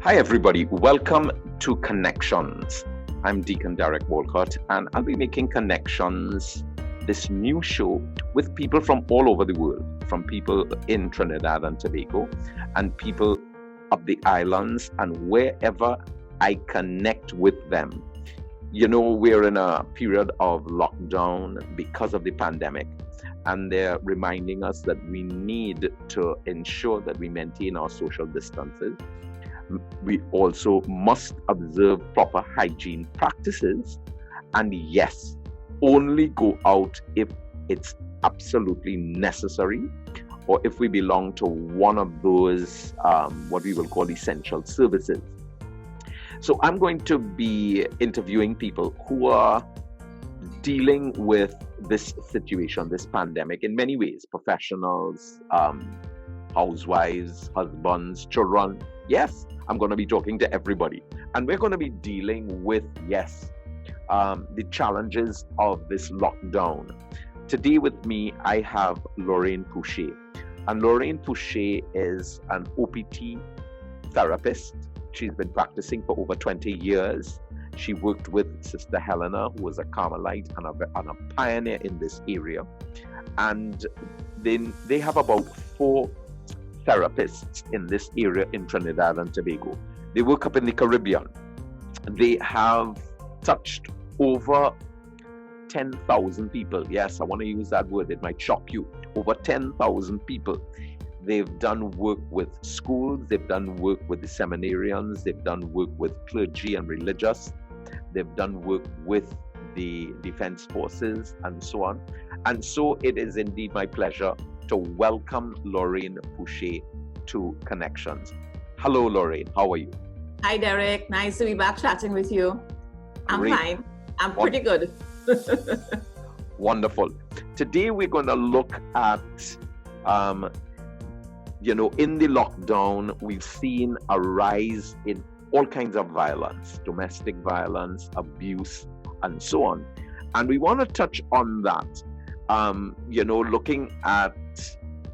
Hi, everybody. Welcome to Connections. I'm Deacon Derek Walcott, and I'll be making connections, this new show, with people from all over the world, from people in Trinidad and Tobago, and people of the islands, and wherever I connect with them. You know, we're in a period of lockdown because of the pandemic, and they're reminding us that we need to ensure that we maintain our social distances. We also must observe proper hygiene practices, and yes, only go out if it's absolutely necessary, or if we belong to one of those what we will call essential services. So I'm going to be interviewing people who are dealing with this situation, this pandemic, in many ways: professionals, housewives, husbands, children. Yes, I'm going to be talking to everybody. And we're going to be dealing with, the challenges of this lockdown. Today with me, I have Lorraine Pouchet. And Lorraine Pouchet is an OPT therapist. She's been practicing for over 20 years. She worked with Sister Helena, who was a Carmelite and a pioneer in this area. And then they have about 4 therapists in this area in Trinidad and Tobago. They work up in the Caribbean. They have touched over 10,000 people. Yes, I want to use that word. It might shock you. Over 10,000 people. They've done work with schools. They've done work with the seminarians. They've done work with clergy and religious. They've done work with the defense forces and so on. And so it is indeed my pleasure to welcome Lorraine Pouchet to Connections. Hello, Lorraine. How are you? Hi, Derek. Nice to be back chatting with you. I'm Great. fine. I'm pretty good. Wonderful. Today we're going to look at, in the lockdown, we've seen a rise in all kinds of violence, domestic violence, abuse, and so on. And we want to touch on that. Looking at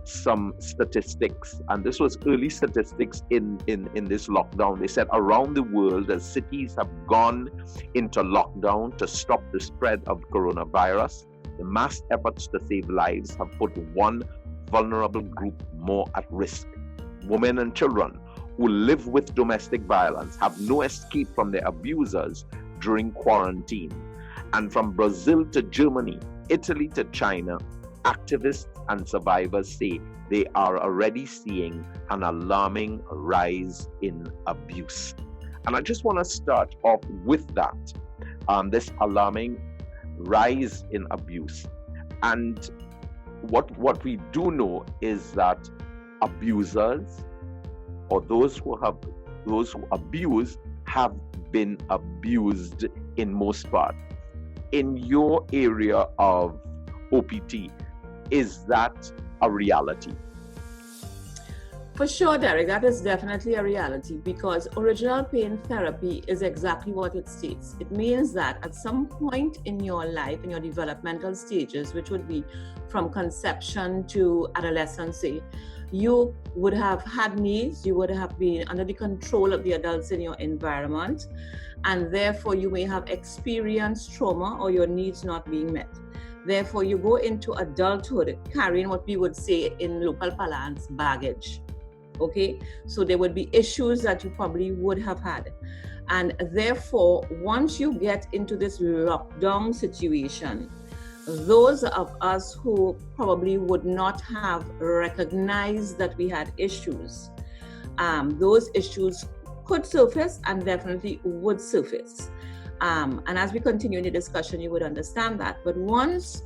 some statistics, and this was early statistics in this lockdown. They said around the world, as cities have gone into lockdown to stop the spread of coronavirus, the mass efforts to save lives have put one vulnerable group more at risk. Women and children who live with domestic violence have no escape from their abusers during quarantine. And from Brazil to Germany, Italy to China, activists and survivors say they are already seeing an alarming rise in abuse. And I just want to start off with that, this alarming rise in abuse. And what we do know is that abusers, or those who abuse, have been abused in most part. In your area of OPT, is that a reality? For sure, Derek, that is definitely a reality, because original pain therapy is exactly what it states. It means that at some point in your life, in your developmental stages, which would be from conception to adolescence, you would have had needs, you would have been under the control of the adults in your environment, and therefore you may have experienced trauma or your needs not being met. Therefore, you go into adulthood carrying what we would say in local parlance, baggage. Okay, so there would be issues that you probably would have had. And therefore, once you get into this lockdown situation, those of us who probably would not have recognized that we had issues, those issues could surface and definitely would surface. And as we continue in the discussion, you would understand that. But once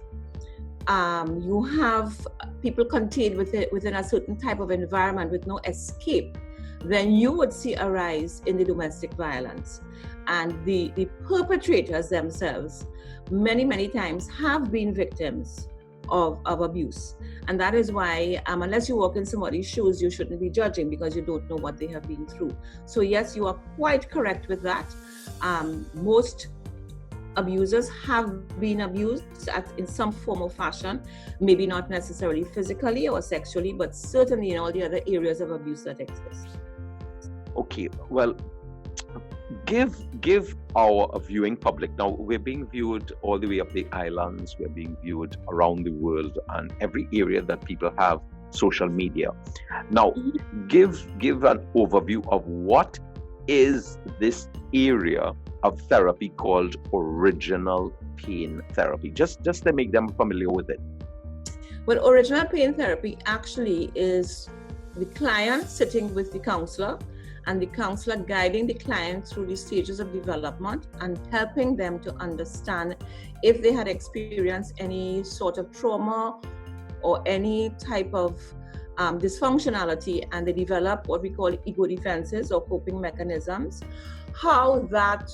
you have people contained within a certain type of environment with no escape, then you would see a rise in the domestic violence. And the perpetrators themselves, many times, have been victims of abuse. And that is why, unless you walk in somebody's shoes, you shouldn't be judging, because you don't know what they have been through. So yes, you are quite correct with that. Most abusers have been abused in some form or fashion, maybe not necessarily physically or sexually, but certainly in all the other areas of abuse that exist. Okay, well, give our viewing public, now we're being viewed all the way up the islands, we're being viewed around the world and every area that people have social media. Now give an overview of what is this area of therapy called original pain therapy, just to make them familiar with it. Well, original pain therapy actually is the client sitting with the counselor and the counselor guiding the client through the stages of development and helping them to understand if they had experienced any sort of trauma or any type of dysfunctionality, and they develop what we call ego defenses or coping mechanisms, how that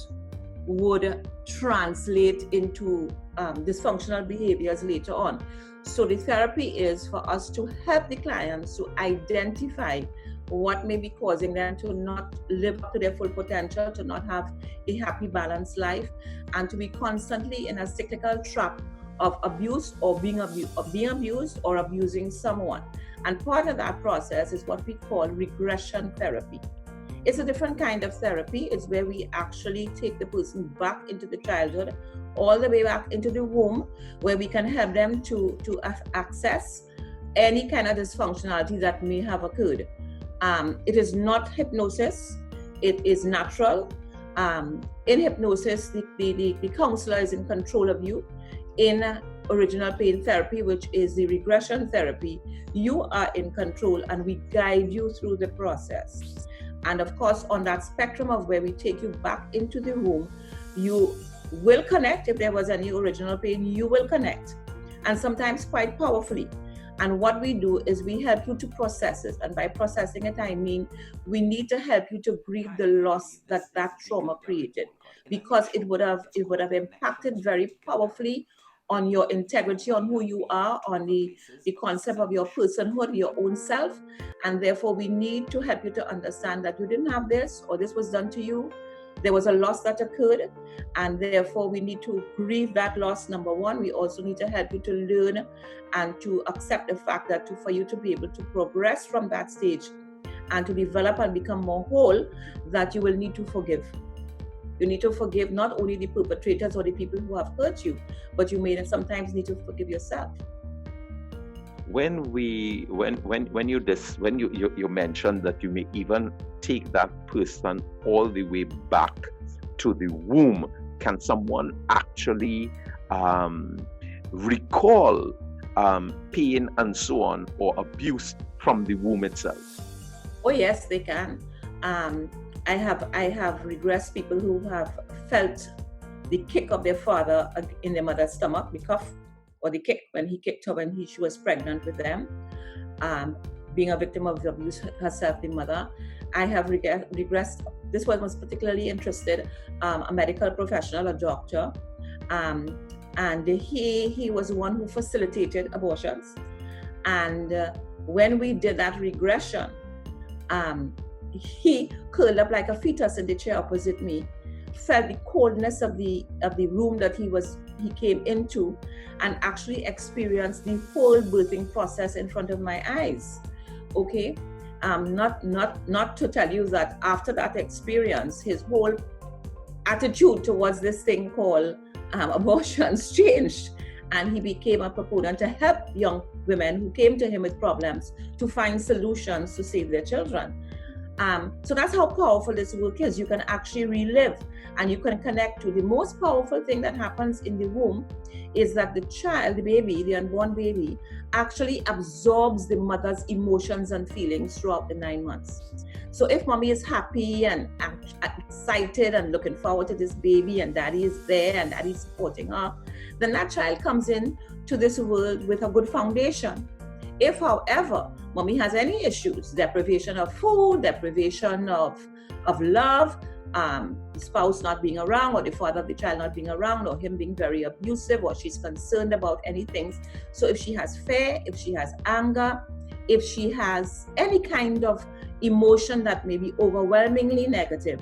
would translate into dysfunctional behaviors later on. So the therapy is for us to help the clients to identify what may be causing them to not live up to their full potential, to not have a happy, balanced life, and to be constantly in a cyclical trap of abuse or being abused or abusing someone. And part of that process is what we call regression therapy. It's a different kind of therapy. It's where we actually take the person back into the childhood, all the way back into the womb, where we can help them to access any kind of dysfunctionality that may have occurred. It is not hypnosis, it is natural. In hypnosis, the counselor is in control of you. In original pain therapy, which is the regression therapy, you are in control and we guide you through the process. And of course, on that spectrum of where we take you back into the room, you will connect. If there was any original pain, you will connect, and sometimes quite powerfully. And what we do is we help you to process it. And by processing it, I mean we need to help you to grieve the loss that trauma created, because it would have impacted very powerfully on your integrity, on who you are, on the concept of your personhood, your own self. And therefore, we need to help you to understand that you didn't have this, or this was done to you. There was a loss that occurred, and therefore we need to grieve that loss, number one. We also need to help you to learn and to accept the fact that for you to be able to progress from that stage and to develop and become more whole, that you will need to forgive. You need to forgive not only the perpetrators or the people who have hurt you, but you may sometimes need to forgive yourself. When you mentioned that you may even take that person all the way back to the womb, can someone actually recall pain and so on, or abuse from the womb itself? Oh yes, they can. I have regressed people who have felt the kick of their father in their mother's stomach, the cuff, or the kick when he kicked her when she was pregnant with them, being a victim of abuse herself, the mother. I have regressed. This one was particularly interested, a medical professional, a doctor, and he was the one who facilitated abortions. And when we did that regression, he curled up like a fetus in the chair opposite me, felt the coldness of the room that he came into, and actually experienced the whole birthing process in front of my eyes. Okay, not to tell you that after that experience, his whole attitude towards this thing called abortions changed, and he became a proponent to help young women who came to him with problems to find solutions to save their children. So that's how powerful this work is. You can actually relive and you can connect to the most powerful thing that happens in the womb is that the child, the baby, the unborn baby, actually absorbs the mother's emotions and feelings throughout the 9 months. So if mommy is happy and excited and looking forward to this baby, and daddy is there and daddy is supporting her, then that child comes in to this world with a good foundation. If, however, mommy has any issues, deprivation of food, deprivation of love, the spouse not being around, or the father of the child not being around, or him being very abusive, or she's concerned about anything. So if she has fear, if she has anger, if she has any kind of emotion that may be overwhelmingly negative,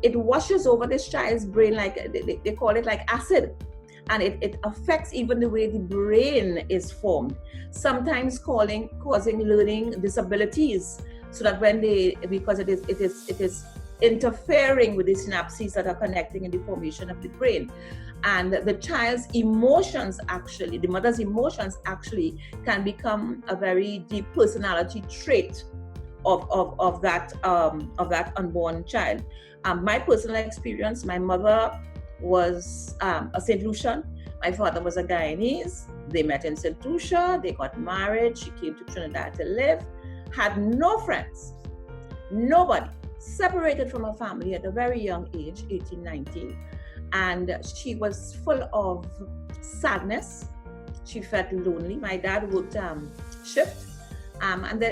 it washes over this child's brain like, they call it like acid. And it affects even the way the brain is formed, sometimes causing learning disabilities. so that when because it is interfering with the synapses that are connecting in the formation of the brain. And the child's emotions actually, the mother's emotions actually can become a very deep personality trait of that unborn child. My personal experience, my mother was a St. Lucian. My father was a Guyanese. They met in St. Lucia. They got married. She came to Trinidad to live. Had no friends. Nobody. Separated from her family at a very young age, 18, 19. And she was full of sadness. She felt lonely. My dad worked shift. And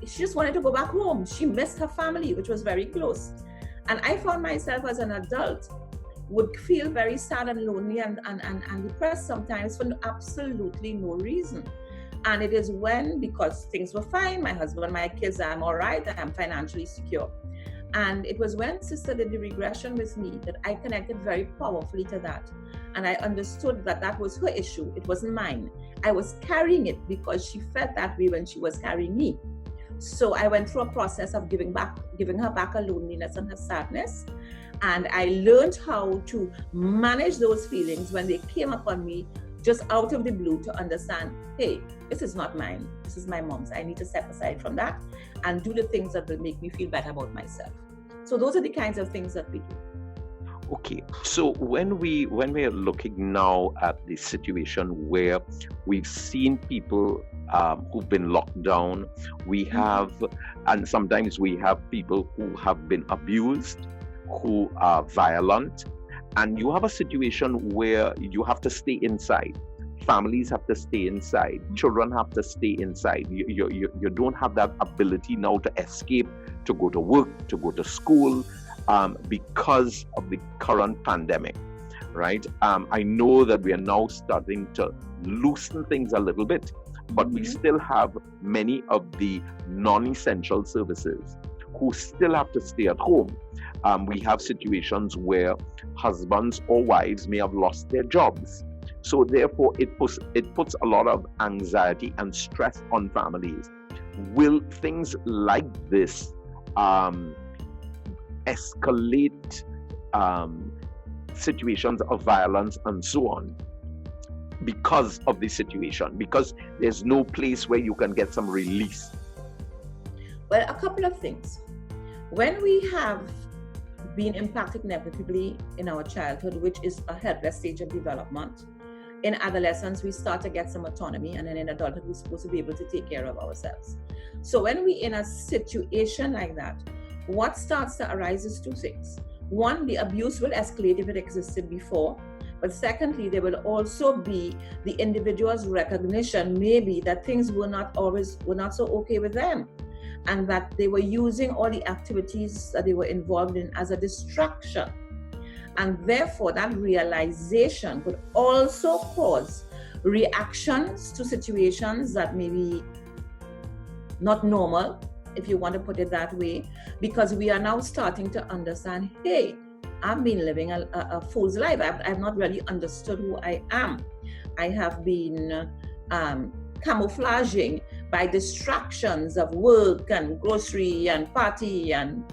she just wanted to go back home. She missed her family, which was very close. And I found myself as an adult would feel very sad and lonely and depressed sometimes for absolutely no reason. And it is when, because things were fine, my husband, my kids, I'm all right, I'm financially secure. And it was when Sister did the regression with me that I connected very powerfully to that. And I understood that that was her issue. It wasn't mine. I was carrying it because she felt that way when she was carrying me. So I went through a process of giving her back her loneliness and her sadness. And I learned how to manage those feelings when they came upon me just out of the blue, to understand, hey, this is not mine. This is my mom's. I need to step aside from that and do the things that will make me feel better about myself. So those are the kinds of things that we do. Okay, so when we are looking now at the situation where we've seen people who've been locked down, we have, and sometimes we have people who have been abused, who are violent, and you have a situation where you have to stay inside. Families have to stay inside. Children have to stay inside. You don't have that ability now to escape, to go to work, to go to school, because of the current pandemic, right? I know that we are now starting to loosen things a little bit, but we still have many of the non-essential services who still have to stay at home. We have situations where husbands or wives may have lost their jobs. So therefore, it puts a lot of anxiety and stress on families. Will things like this escalate situations of violence and so on because of the situation? Because there's no place where you can get some release. Well, a couple of things. When we have been impacted negatively in our childhood, which is a helpless stage of development, in adolescence, we start to get some autonomy, and then in adulthood, we're supposed to be able to take care of ourselves. So when we're in a situation like that, what starts to arise is two things. One, the abuse will escalate if it existed before. But secondly, there will also be the individual's recognition, maybe, that things were not so okay with them, and that they were using all the activities that they were involved in as a distraction. And therefore, that realization could also cause reactions to situations that may be not normal, if you want to put it that way, because we are now starting to understand, hey, I've been living a fool's life. I've not really understood who I am. I have been camouflaging by distractions of work and grocery and party and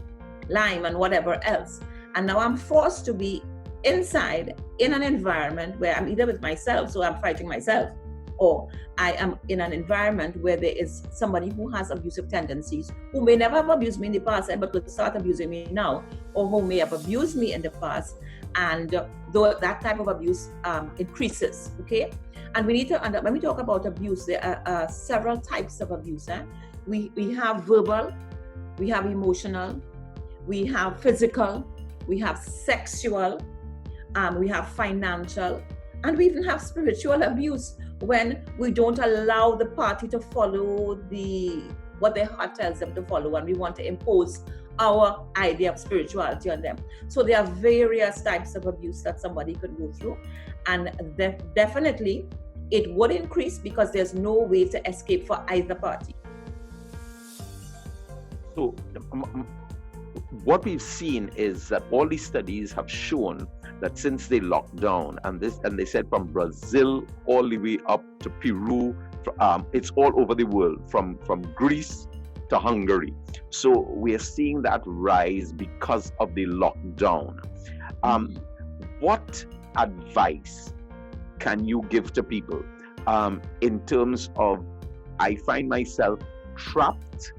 lime and whatever else. And now I'm forced to be inside in an environment where I'm either with myself, so I'm fighting myself, or I am in an environment where there is somebody who has abusive tendencies, who may never have abused me in the past, but could start abusing me now, or who may have abused me in the past, and though that type of abuse increases, okay? And we need to, when we talk about abuse, there are several types of abuse. We have verbal, we have emotional, we have physical, we have sexual, we have financial, and we even have spiritual abuse, when we don't allow the party to follow what their heart tells them to follow, and we want to impose our idea of spirituality on them. So there are various types of abuse that somebody could go through, and definitely it would increase because there's no way to escape for either party. So what we've seen is that all these studies have shown that since they locked down, and they said from Brazil all the way up to Peru, it's all over the world, from Greece to Hungary. So we're seeing that rise because of the lockdown. What advice can you give to people in terms of, I find myself trapped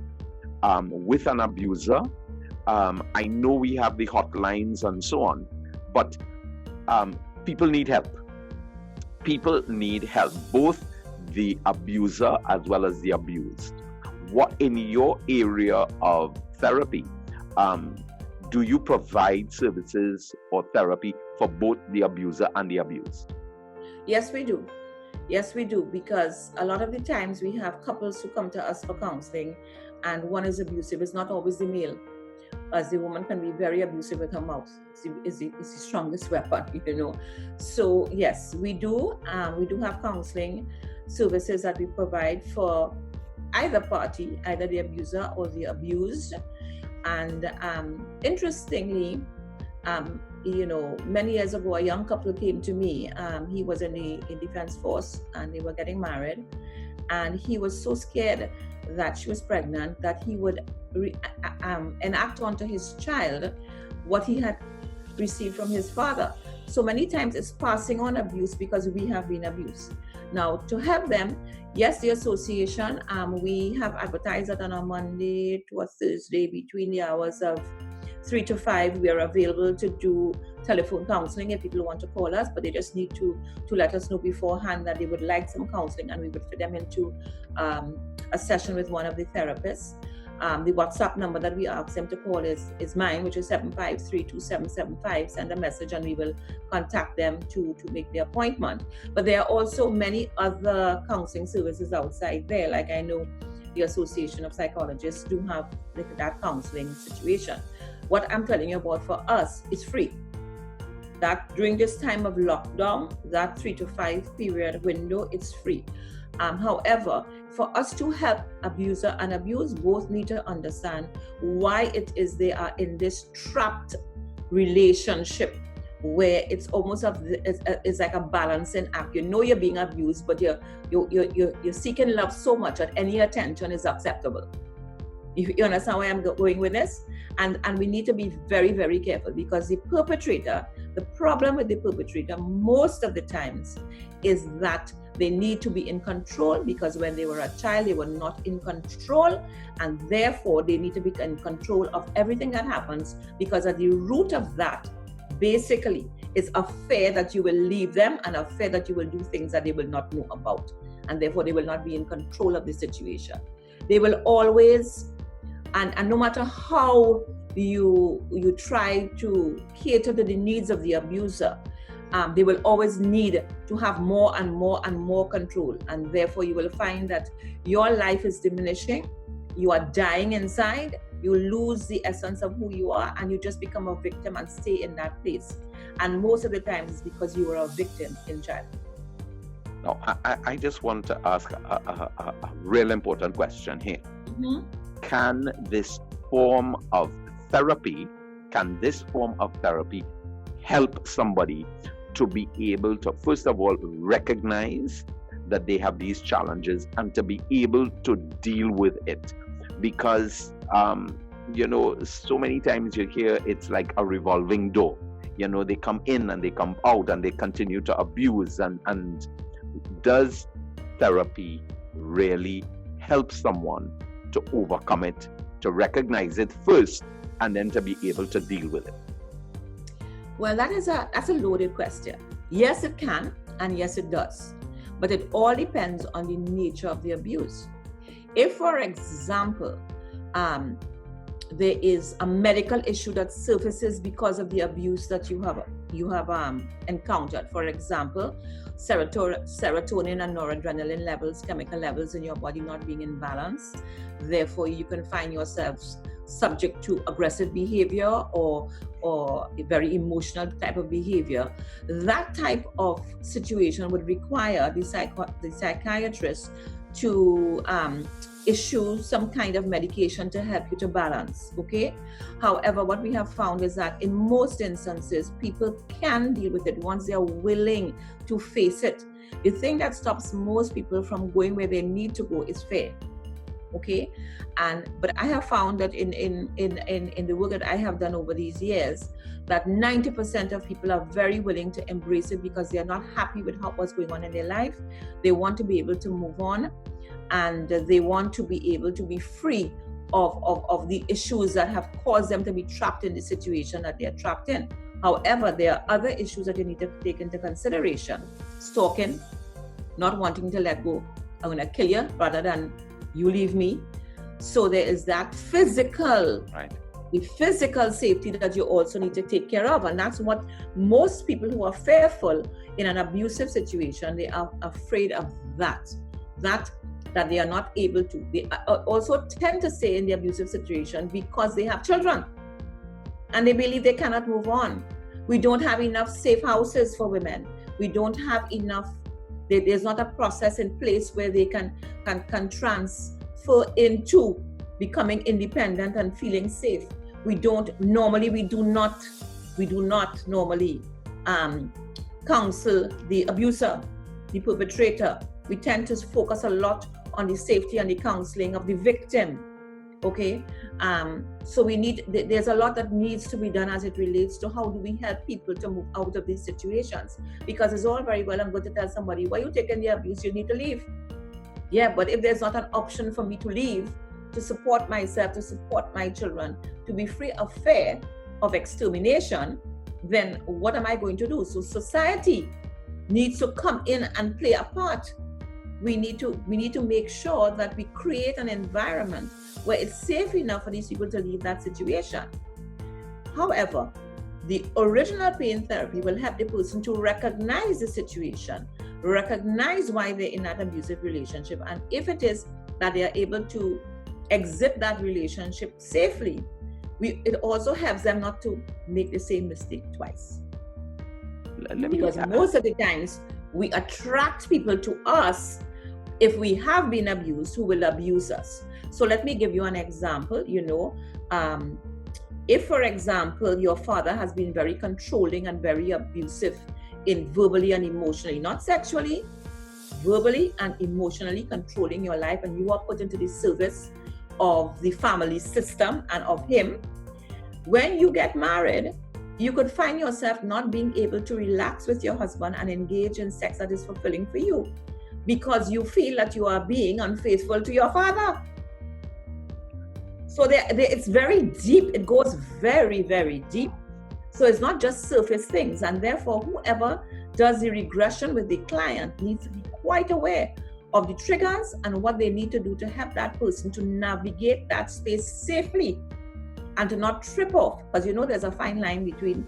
with an abuser? I know we have the hotlines and so on, but people need help. People need help, both the abuser as well as the abused. What in your area of therapy, do you provide services or therapy for both the abuser and the abused? Yes, we do. Yes, we do, because a lot of the times we have couples who come to us for counseling and one is abusive. It's not always the male, as the woman can be very abusive with her mouth. It's the strongest weapon, you know. So yes, we do. We do have counseling services that we provide for either party, either the abuser or the abused. And interestingly, you know, many years ago, a young couple came to me. He was in the Defense Force and they were getting married. And he was so scared that she was pregnant that he would enact onto his child what he had received from his father. So many times it's passing on abuse because we have been abused. Now, to help them, yes, the association, we have advertised that on a Monday to a Thursday between the hours of 3 to 5, we are available to do telephone counseling if people want to call us, but they just need to let us know beforehand that they would like some counseling, and we would fit them into a session with one of the therapists. The WhatsApp number that we ask them to call is mine, which is 7532775. Send a message and we will contact them to make the appointment. But there are also many other counseling services outside there. Like I know the Association of Psychologists do have that counseling situation. What I'm telling you about for us is free. That during this time of lockdown, that 3 to 5 period window, it's free. However, for us to help abuser and abused, both need to understand why it is they are in this trapped relationship where it's almost it's like a balancing act. You know you're being abused, but you're seeking love so much that any attention is acceptable. You understand where I'm going with this? And we need to be very, very careful, because the problem with the perpetrator most of the times is that they need to be in control, because when they were a child, they were not in control, and therefore they need to be in control of everything that happens, because at the root of that, basically, is a fear that you will leave them and a fear that you will do things that they will not know about, and therefore they will not be in control of the situation. They will always, and no matter how you try to cater to the needs of the abuser, they will always need to have more and more and more control, and therefore you will find that your life is diminishing, you are dying inside, you lose the essence of who you are, and you just become a victim and stay in that place. And most of the time it's because you were a victim in childhood. Now, I just want to ask a real important question here. Mm-hmm. Can this form of therapy help somebody to be able to, first of all, recognize that they have these challenges and to be able to deal with it? Because, you know, so many times you hear it's like a revolving door. You know, they come in and they come out and they continue to abuse. And does therapy really help someone to overcome it, to recognize it first, and then to be able to deal with it? Well, that's a loaded question. Yes, it can, and yes, it does. But it all depends on the nature of the abuse. If, for example, there is a medical issue that surfaces because of the abuse that you have encountered, for example, serotonin and noradrenaline levels, chemical levels in your body not being in balance, therefore you can find yourselves subject to aggressive behavior or a very emotional type of behavior. That type of situation would require the psychiatrist to issue some kind of medication to help you to balance, okay? However, what we have found is that in most instances, people can deal with it once they are willing to face it. The thing that stops most people from going where they need to go is fear. okay? But I have found that in the work that I have done over these years, that 90% of people are very willing to embrace it because they are not happy with what's going on in their life. They want to be able to move on, and they want to be able to be free of the issues that have caused them to be trapped in the situation that they're trapped in. However, there are other issues that you need to take into consideration. Stalking, not wanting to let go. I'm going to kill you rather than you leave me. So there is that physical, right, the physical safety that you also need to take care of. And that's what most people who are fearful in an abusive situation, they are afraid of that they are not able to. They also tend to stay in the abusive situation because they have children and they believe they cannot move on. We don't have enough safe houses for women. We don't have enough, there's not a process in place where they can transfer into becoming independent and feeling safe. We do not normally counsel the abuser, the perpetrator. We tend to focus a lot on the safety and the counseling of the victim. Okay, so there's a lot that needs to be done as it relates to how do we help people to move out of these situations, because it's all very well I'm going to tell somebody, why you taking the abuse, you need to leave. Yeah, but if there's not an option for me to leave, to support myself, to support my children, to be free of fear of extermination, then what am I going to do? So society needs to come in and play a part. We need to make sure that we create an environment where it's safe enough for these people to leave that situation. However, the original pain therapy will help the person to recognize the situation, recognize why they're in that abusive relationship, and if it is that they are able to exit that relationship safely, it also helps them not to make the same mistake twice. Because most of the times we attract people to us if we have been abused who will abuse us. So let me give you an example. If, for example, your father has been very controlling and very abusive in verbally and emotionally, not sexually, verbally and emotionally controlling your life, and you are put into the service of the family system and of him, when you get married, you could find yourself not being able to relax with your husband and engage in sex that is fulfilling for you, because you feel that you are being unfaithful to your father. So it's very deep. It goes very, very deep. So it's not just surface things. And therefore, whoever does the regression with the client needs to be quite aware of the triggers and what they need to do to help that person to navigate that space safely and to not trip off. Because there's a fine line between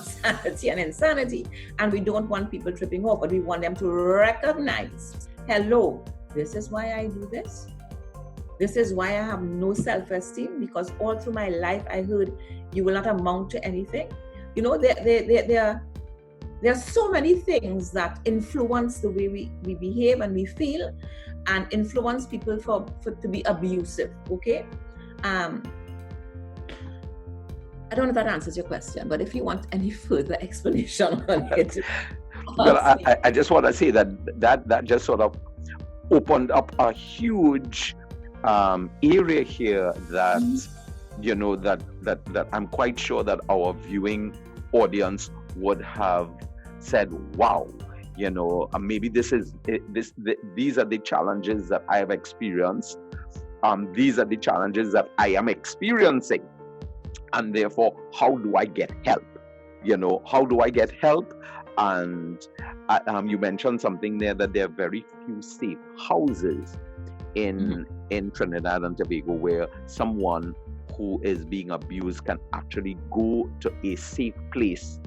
sanity and insanity, and we don't want people tripping off, but we want them to recognize, hello, this is why I do this. This is why I have no self-esteem, because all through my life I heard you will not amount to anything. There are so many things that influence the way we behave and we feel, and influence people for to be abusive. Okay. I don't know if that answers your question, but if you want any further explanation on it. Well, I just want to say that just sort of opened up a huge area here that, that I'm quite sure that our viewing audience would have said, wow, maybe these are the challenges that I have experienced. These are the challenges that I am experiencing. And therefore, how do I get help? How do I get help? And you mentioned something there, that there are very few safe houses in Trinidad and Tobago where someone who is being abused can actually go to a safe place.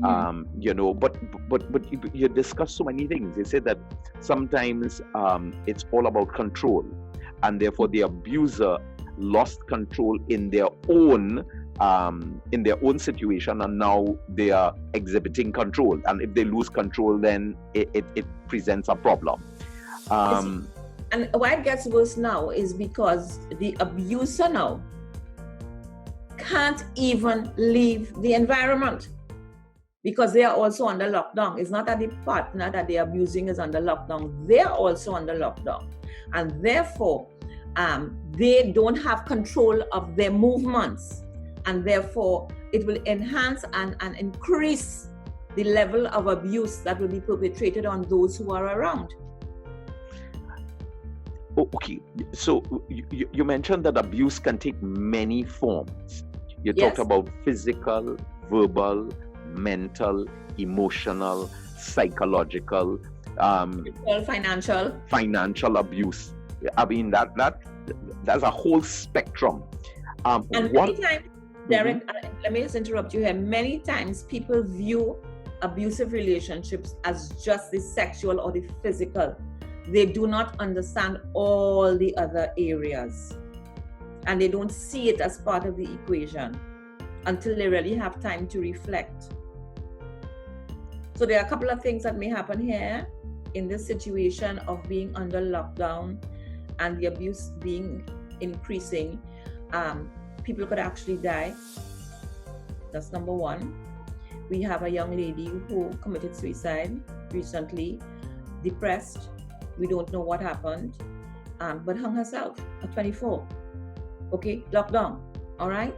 But you discuss so many things. You say that sometimes it's all about control, and therefore the abuser lost control in their own situation, and now they are exhibiting control, and if they lose control, then it presents a problem. And why it gets worse now is because the abuser now can't even leave the environment, because they are also under lockdown. It's not that the partner that they're abusing is under lockdown, they're also under lockdown, and therefore they don't have control of their movements, and therefore it will enhance and increase the level of abuse that will be perpetrated on those who are around. Okay, so you mentioned that abuse can take many forms. You Yes. talked about physical, verbal, mental, emotional, psychological, financial abuse. I mean that's a whole spectrum. And many times, Derek, let me just interrupt you here. Many times people view abusive relationships as just the sexual or the physical. They do not understand all the other areas, and they don't see it as part of the equation until they really have time to reflect. So there are a couple of things that may happen here in this situation of being under lockdown and the abuse being increasing. People could actually die. That's number one. We have a young lady who committed suicide recently, depressed. We don't know what happened, but hung herself at 24. Okay, lockdown. All right.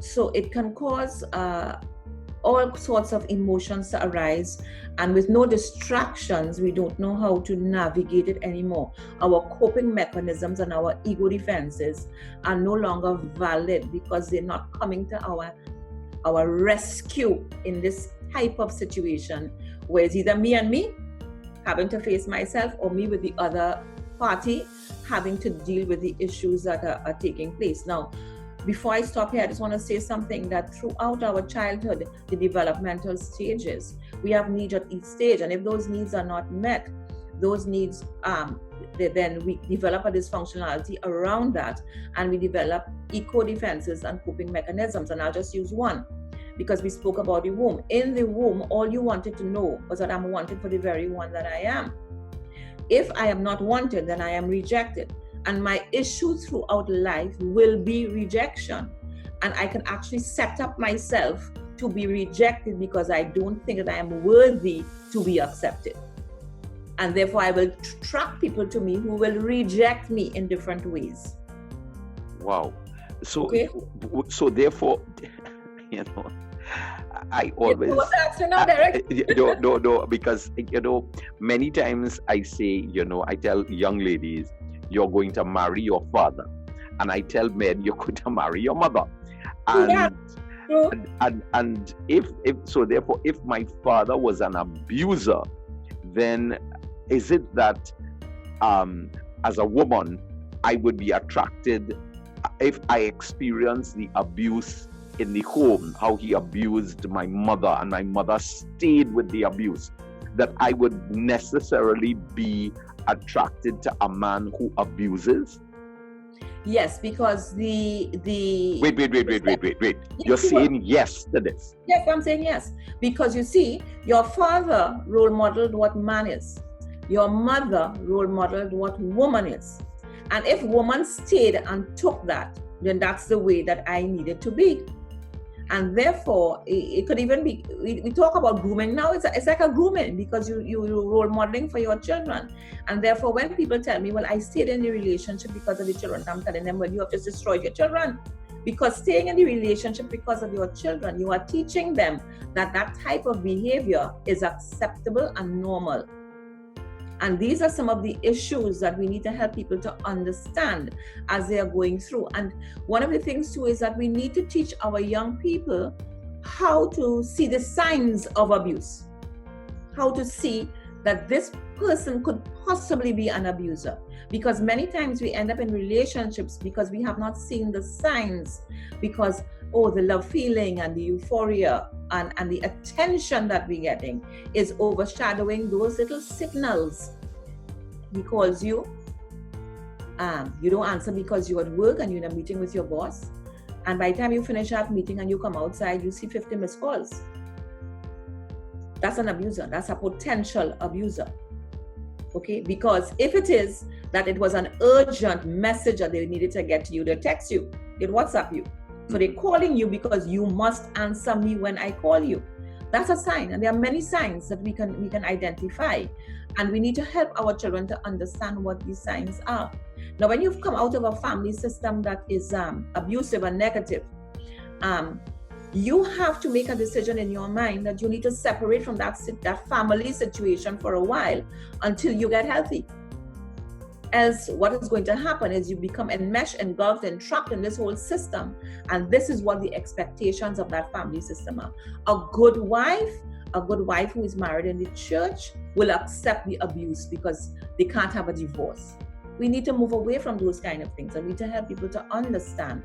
So it can cause all sorts of emotions to arise, and with no distractions, we don't know how to navigate it anymore. Our coping mechanisms and our ego defenses are no longer valid because they're not coming to our rescue in this type of situation where it's either me and me having to face myself, or me with the other party having to deal with the issues that are taking place. Now, before I stop here, I just want to say something that throughout our childhood, the developmental stages, we have needs at each stage. And if those needs are not met, those needs, then we develop a dysfunctionality around that, and we develop eco-defenses and coping mechanisms. And I'll just use one, because we spoke about the womb. In the womb, all you wanted to know was that I'm wanted for the very one that I am. If I am not wanted, then I am rejected. And my issue throughout life will be rejection. And I can actually set up myself to be rejected because I don't think that I am worthy to be accepted. And therefore, I will attract people to me who will reject me in different ways. Wow. So, okay. So therefore, I always no, because many times I say, I tell young ladies, you're going to marry your father, and I tell men, you're going to marry your mother. And and if so, therefore, if my father was an abuser, then is it that as a woman I would be attracted if I experience the abuse in the home, how he abused my mother, and my mother stayed with the abuse, that I would necessarily be attracted to a man who abuses? Yes, because the Wait. You're saying yes to this? Yes, I'm saying yes. Because you see, your father role modeled what man is. Your mother role modeled what woman is. And if woman stayed and took that, then that's the way that I needed to be. And therefore, it could even be, we talk about grooming now, it's like a grooming, because you're role modeling for your children. And therefore, when people tell me, well, I stayed in the relationship because of the children, I'm telling them, well, you have just destroyed your children. Because staying in the relationship because of your children, you are teaching them that that type of behavior is acceptable and normal. And these are some of the issues that we need to help people to understand as they are going through. And one of the things too is that we need to teach our young people how to see the signs of abuse, how to see that this person could possibly be an abuser. Because many times we end up in relationships because we have not seen the signs, because the love feeling and the euphoria and the attention that we're getting is overshadowing those little signals. He calls you, you don't answer because you're at work and you're in a meeting with your boss, and by the time you finish that meeting and you come outside, you see 50 missed calls. That's an abuser. That's a potential abuser. Okay, because if it is that it was an urgent message that they needed to get to you, they'll text you, they'll WhatsApp you. So they're calling you because you must answer me when I call you. That's a sign, and there are many signs that we can identify, and we need to help our children to understand what these signs are. Now, when you've come out of a family system that is abusive and negative, you have to make a decision in your mind that you need to separate from that family situation for a while until you get healthy. Else, what is going to happen is you become enmeshed, engulfed, and trapped in this whole system. And this is what the expectations of that family system are. A good wife who is married in the church will accept the abuse because they can't have a divorce. We need to move away from those kind of things, and we need to help people to understand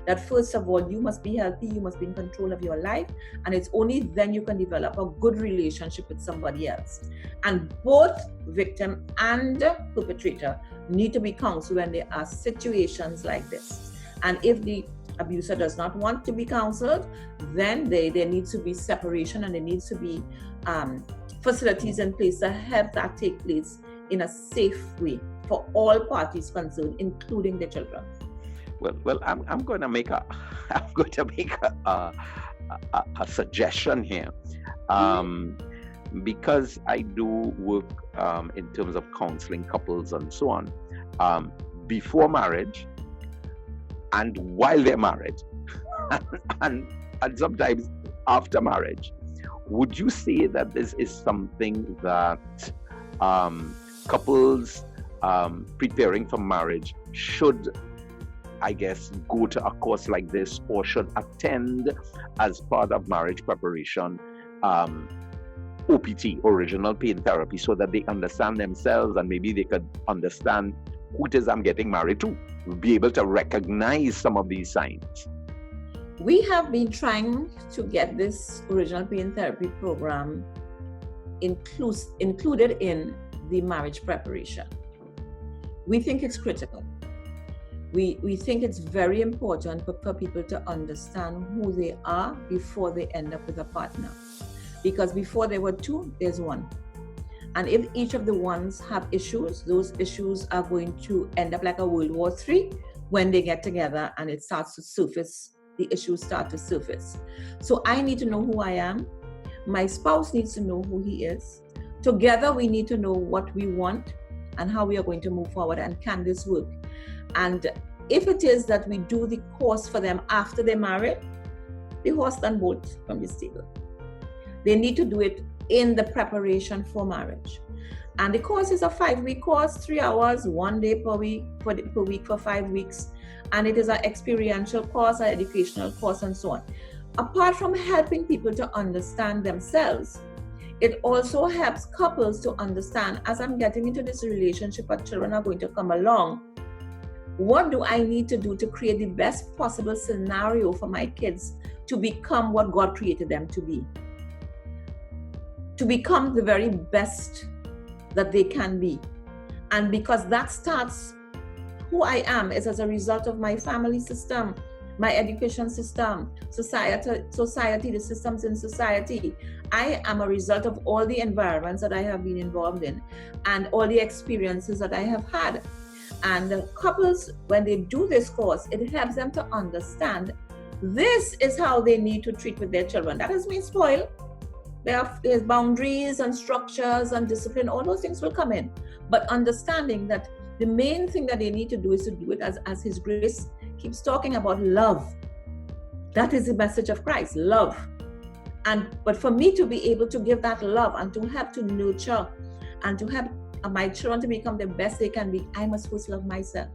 that first of all, you must be healthy, you must be in control of your life, and it's only then you can develop a good relationship with somebody else. And both victim and perpetrator need to be counseled when there are situations like this. And if the abuser does not want to be counseled, then there needs to be separation, and there needs to be facilities in place to help that take place in a safe way for all parties concerned, including the children. Well, I'm going to make a suggestion here, because I do work in terms of counseling couples and so on, before marriage and while they're married, and sometimes after marriage. Would you say that this is something that couples preparing for marriage should, I guess, go to a course like this, or should attend as part of marriage preparation OPT, original pain therapy, so that they understand themselves and maybe they could understand who it is I'm getting married to, be able to recognize some of these signs? We have been trying to get this original pain therapy program included in the marriage preparation. We think it's critical. We think it's very important for people to understand who they are before they end up with a partner. Because before there were two, there's one. And if each of the ones have issues, those issues are going to end up like a World War III when they get together and it starts to surface. The issues start to surface. So I need to know who I am. My spouse needs to know who he is. Together, we need to know what we want and how we are going to move forward, and can this work? And if it is that we do the course for them after they're married, the horse done bolt from the stable. They need to do it in the preparation for marriage. And the course is a 5-week course, 3 hours, 1 day per week for 5 weeks. And it is an experiential course, an educational course, and so on. Apart from helping people to understand themselves, it also helps couples to understand, as I'm getting into this relationship and children are going to come along, what do I need to do to create the best possible scenario for my kids to become what God created them to be? To become the very best that they can be. And because that starts, who I am is as a result of my family system, my education system, society, the systems in society. I am a result of all the environments that I have been involved in and all the experiences that I have had. And couples, when they do this course, it helps them to understand this is how they need to treat with their children. That doesn't mean spoil. There's boundaries and structures and discipline, all those things will come in. But understanding that the main thing that they need to do is to do it as His grace keeps talking about, love. That is the message of Christ, love. But for me to be able to give that love and to help to nurture and to help my children to become the best they can be, I must first love myself.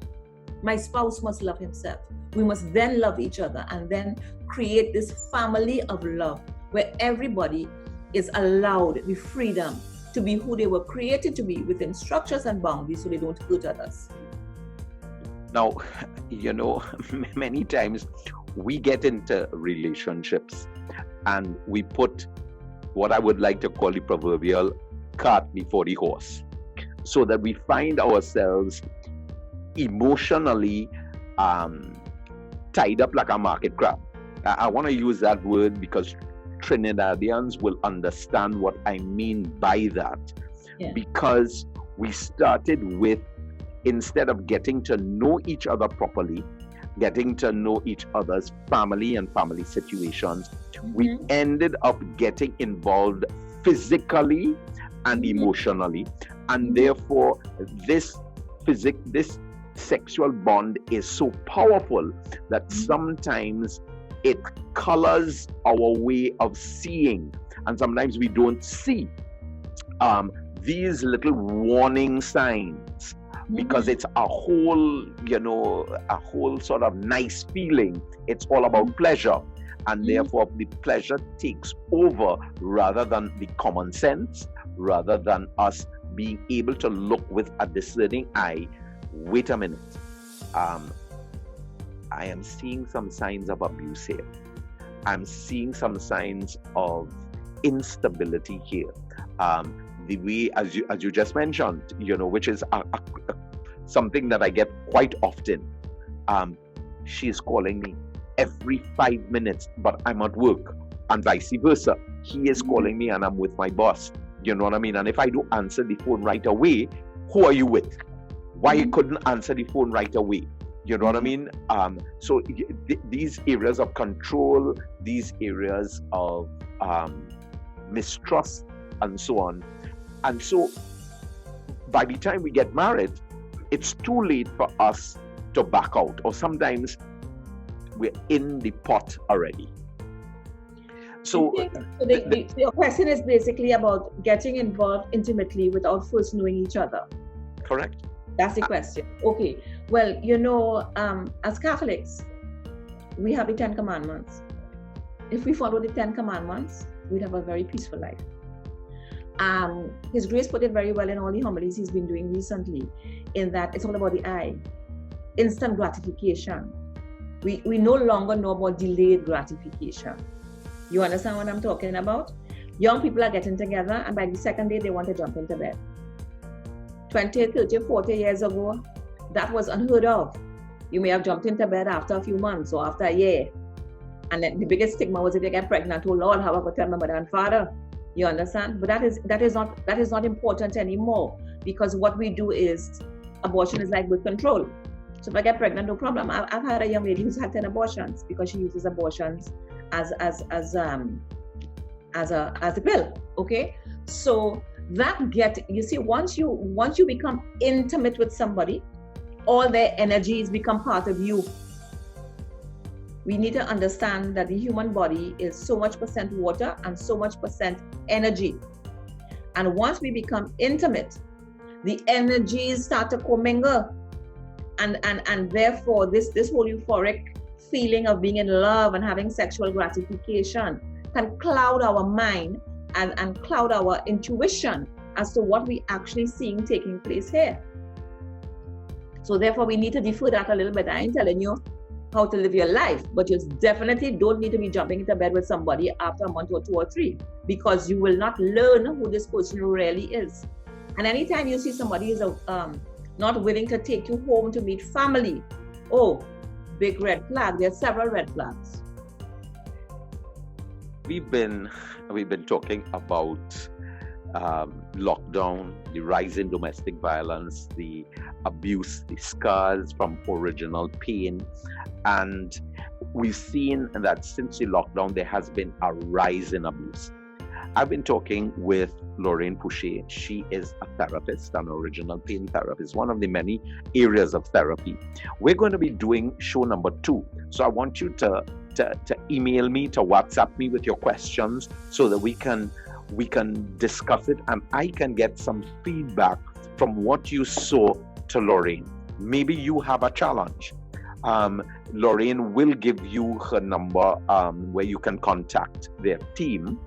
My spouse must love himself. We must then love each other and then create this family of love where everybody is allowed the freedom to be who they were created to be within structures and boundaries so they don't hurt others. Now, many times we get into relationships and we put what I would like to call the proverbial cart before the horse, so that we find ourselves emotionally tied up like a market crab. I want to use that word because Trinidadians will understand what I mean by that. Yeah. Because we started with, instead of getting to know each other properly, getting to know each other's family and family situations, we ended up getting involved physically and emotionally. And therefore, this sexual bond is so powerful that sometimes it colors our way of seeing, and sometimes we don't see these little warning signs because it's a whole sort of nice feeling. It's all about pleasure, and therefore the pleasure takes over rather than the common sense, rather than us being able to look with a discerning eye. Wait a minute, I am seeing some signs of abuse here. I'm seeing some signs of instability here. The way, as you just mentioned, which is something that I get quite often. She is calling me every 5 minutes, but I'm at work, and vice versa. He is calling me and I'm with my boss. You know what I mean? And if I don't answer the phone right away, who are you with? Why you couldn't answer the phone right away? You know what I mean? So these areas of control, these areas of mistrust, and so on. And so by the time we get married, it's too late for us to back out, or sometimes we're in the pot already. So your question is basically about getting involved intimately without first knowing each other. Correct. That's the question. Okay. Well, as Catholics, we have the 10 Commandments. If we follow the 10 Commandments, we'd have a very peaceful life. His Grace put it very well in all the homilies he's been doing recently, in that it's all about the eye. Instant gratification. We no longer know about delayed gratification. You understand what I'm talking about? Young people are getting together, and by the second day, they want to jump into bed. 20, 30, 40 years ago, that was unheard of. You may have jumped into bed after a few months or after a year. And then the biggest stigma was if you get pregnant, oh Lord, how am I going to tell my mother and father? You understand? But that is not important anymore, because what we do is, abortion is like birth control. So if I get pregnant, no problem. I've had a young lady who's had 10 abortions because she uses abortions as a pill. Okay, so once you become intimate with somebody, all their energies become part of you. We need to understand that the human body is so much percent water and so much percent energy. And once we become intimate, the energies start to commingle. And therefore this whole euphoric feeling of being in love and having sexual gratification can cloud our mind and cloud our intuition as to what we actually seeing taking place here. So therefore we need to defer that a little bit. I ain't telling you how to live your life, but you definitely don't need to be jumping into bed with somebody after a month or 2 or 3, because you will not learn who this person really is. And anytime you see somebody is not willing to take you home to meet family, oh, big red flag. There are several red flags. We've been talking about lockdown, the rise in domestic violence, the abuse, the scars from original pain, and we've seen that since the lockdown there has been a rise in abuse. I've been talking with Lorraine Pouchet. She is a therapist, an original pain therapist, one of the many areas of therapy. We're going to be doing show number 2. So I want you to email me, to WhatsApp me with your questions so that we can discuss it, and I can get some feedback from what you saw to Lorraine. Maybe you have a challenge. Lorraine will give you her number where you can contact their team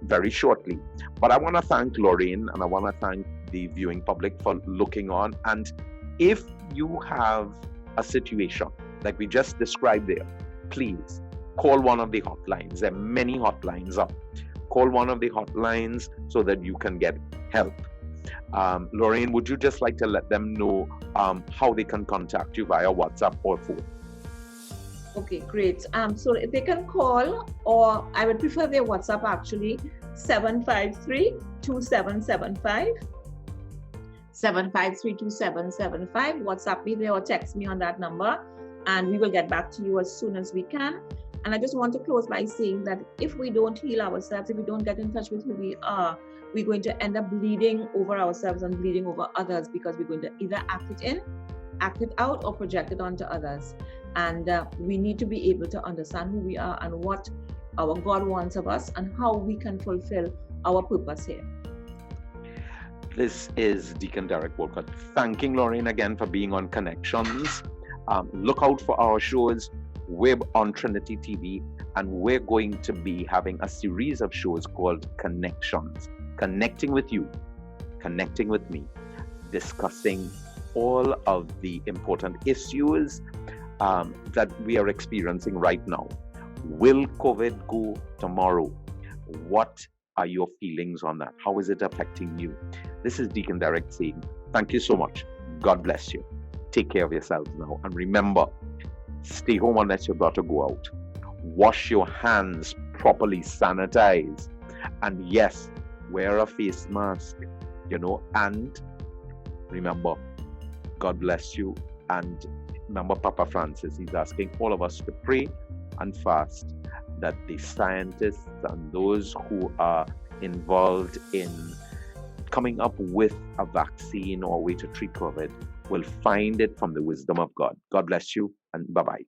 very shortly. But I want to thank Lorraine, and I want to thank the viewing public for looking on. And if you have a situation like we just described there, please call one of the hotlines. There are many hotlines up. Call one of the hotlines so that you can get help. Lorraine, would you just like to let them know how they can contact you via WhatsApp or phone? Okay, great. So if they can call, or I would prefer their WhatsApp actually, 753-2775. 753-2775. WhatsApp me there or text me on that number, and we will get back to you as soon as we can. And I just want to close by saying that if we don't heal ourselves, if we don't get in touch with who we are, we're going to end up bleeding over ourselves and bleeding over others, because we're going to either act it in act it out or project it onto others. And we need to be able to understand who we are and what our God wants of us and how we can fulfill our purpose here. This is Deacon Derek Walcott thanking Lorraine again for being on Connections. Look out for our shows. We're on Trinity TV, and we're going to be having a series of shows called Connections, connecting with you, connecting with me, discussing all of the important issues that we are experiencing right now. Will COVID go tomorrow? What are your feelings on that? How is it affecting you? This is Deacon Derek saying, thank you so much. God bless you. Take care of yourselves now. And remember, stay home unless you're about to go out. Wash your hands properly, sanitize. And yes, wear a face mask, and remember, God bless you. And remember, Papa Francis, he's asking all of us to pray and fast that the scientists and those who are involved in coming up with a vaccine or a way to treat COVID will find it from the wisdom of God. God bless you, and bye-bye.